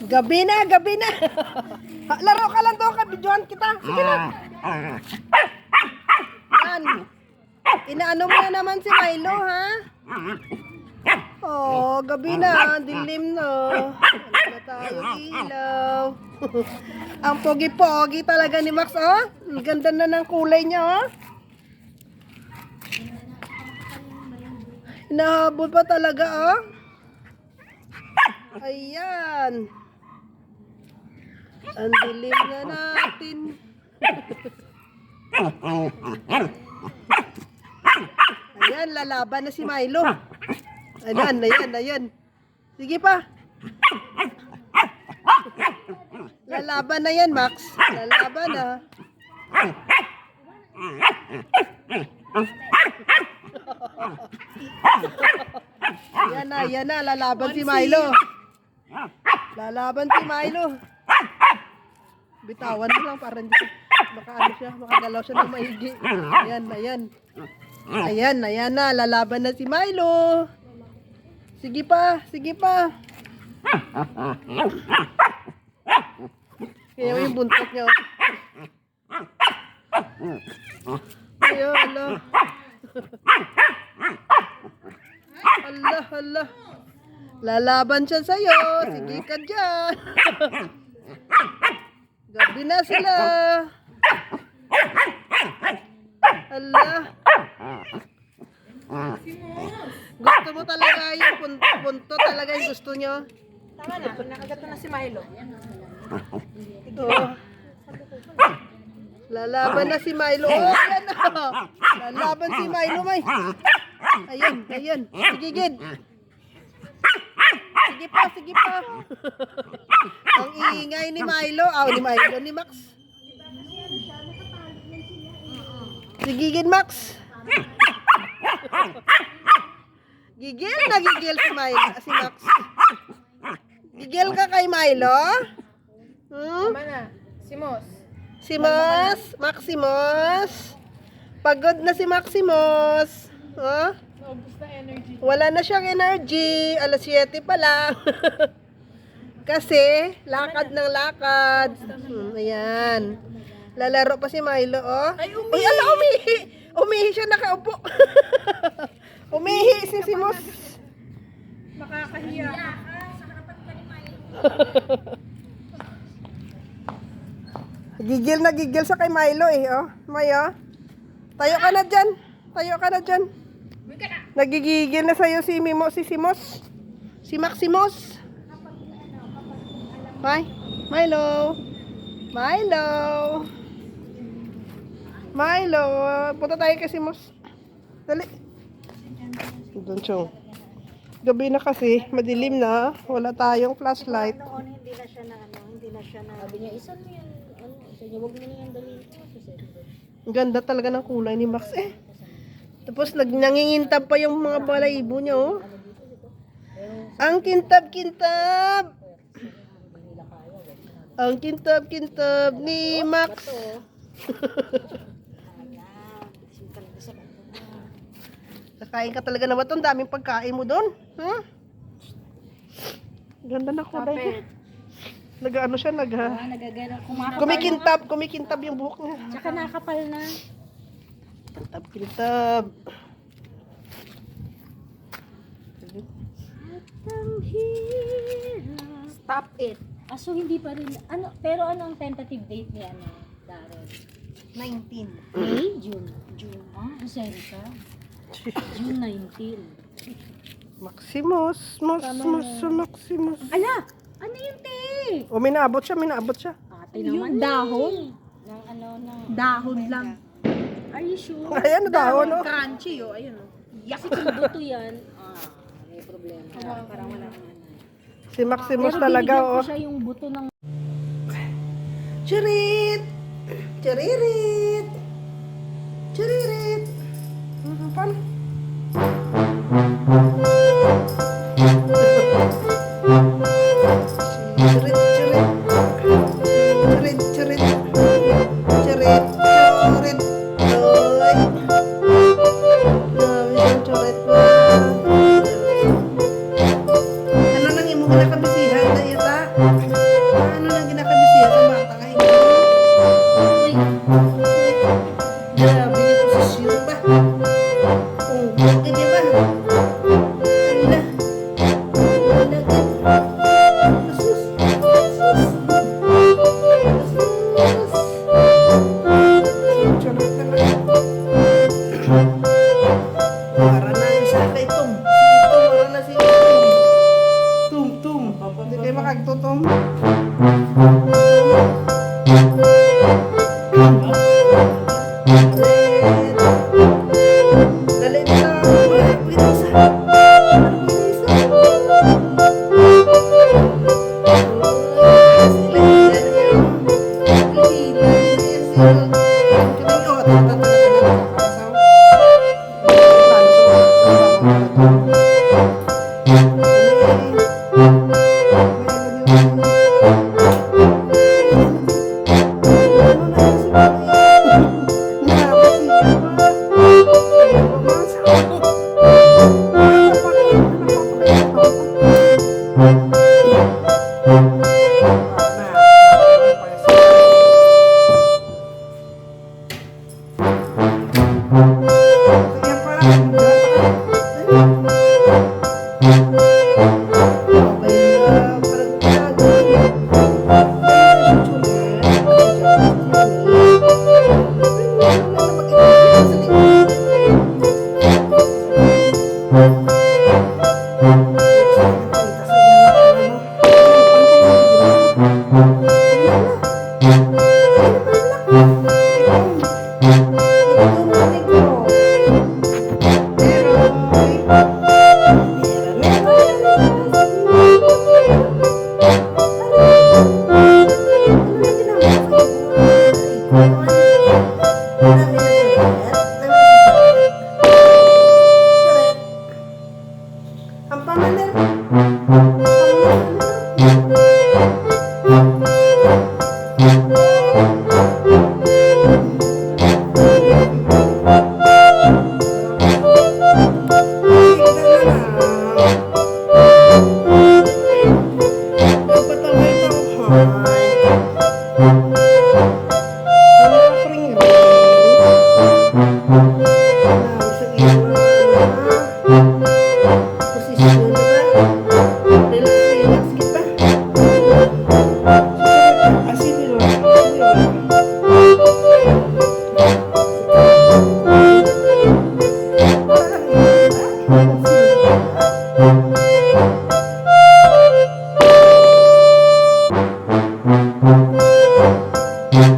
Gabi na, gabi na. Laro ka lang doon, kabidyohan kita. Sige na. Yan. Inaano mo na naman si Milo, ha? Oh, gabi na, dilim na. Wala na tayo ilaw. Ang pogi-pogi talaga ni Max, oh. Ang ganda na ng kulay niya, oh. Hinahabol pa talaga, oh. Ayan. Ang dilim na natin. Ayan, lalaban na si Milo. Ayan, ayan, ayan. Sige pa. Lalaban na yan, Max. Lalaban na. Yan na, lalaban si Milo. Lalaban si Milo. Bitawan mo lang para hindi makaano siya, makagalaw siya ng maigi. Ayan, ayan. Ayan na, lalaban na si Milo. Sige pa, sige pa. Kaya yung buntot niya. Ayun, ala. Hala. Lalaban siya sa'yo. Sige ka dyan. Gabi na sila. Hala. Gusto mo talaga yung punto talaga yung gusto nyo? Tama na, nakagato na si Milo. Ito. Lalaban na si Milo. Oh, ayan na. Lalaban si Milo, may. Ayan. Sige, Gid. Sige pa. Ang iingay ni Milo. Ni Milo, ni Max. Sige, Gid, Max. Nagigil si Max. Gigil ka kay Milo? Tama na, si Mos. Maximus. Pagod na si Maximus. Oh? Naubos na energy. Wala na siyang energy. Alas 7 pa lang. Kasi, lakad ng lakad. Ayan. Lalaro pa si Milo, oh. Ay, Uy, ala, umihi. Umihi siya, nakaupo. Umihi si Mos. Makakahiya. Gigil sa kay Milo, eh, oh. Mayo. Tayo ka na dyan. Nagigigil na sa'yo si Simos. Si Maximus. Milo. Punta tayo kay Simos. Dali. Doon, Chong. Gabi na kasi, madilim na. Wala tayong flashlight. Noon, hindi na siya na. Sabi niya, isan mo yan. Sabi niya, huwag mo na yan dalhin. Ang ganda talaga ng kulay ni Max, eh. Tapos nangingintab pa yung mga balahibo niya, oh. Ang kintab-kintab. Ang kintab-kintab ni Max. Kakain ka talaga na ba ito? Ang daming pagkain mo doon. Huh? Ganda na kulay. Nag-ano siya, Nagagana. kumikintab yung buhok niya. Tsaka nakapal na. Kintab. Stop it. So hindi pa rin pero ano ang tentative date ni Darren? 19. May June. Ang seri ka. June 19. Maximus. Ala, ano yung te? O, minaabot siya. Ate naman Dahon. ng Dahon lang. Are you sure? Ayan, dahon, oh. Crunchy, oh. Ayun, oh. Kasi kung buto yan, may problema. Parang wala kang Si Maximus Pero talaga, binigyan ko oh. siya yung buto ng Chirit! Paano? Chirit. di ba? Ala. Ala ka. Sus. Charot na lang. Para na yung sa kay Tom. Si Tom, para na si Tom. Tum. Hindi kayo makagtutom. Dali na lang. Uy, pwede isa. Ang pangalan. Thank you.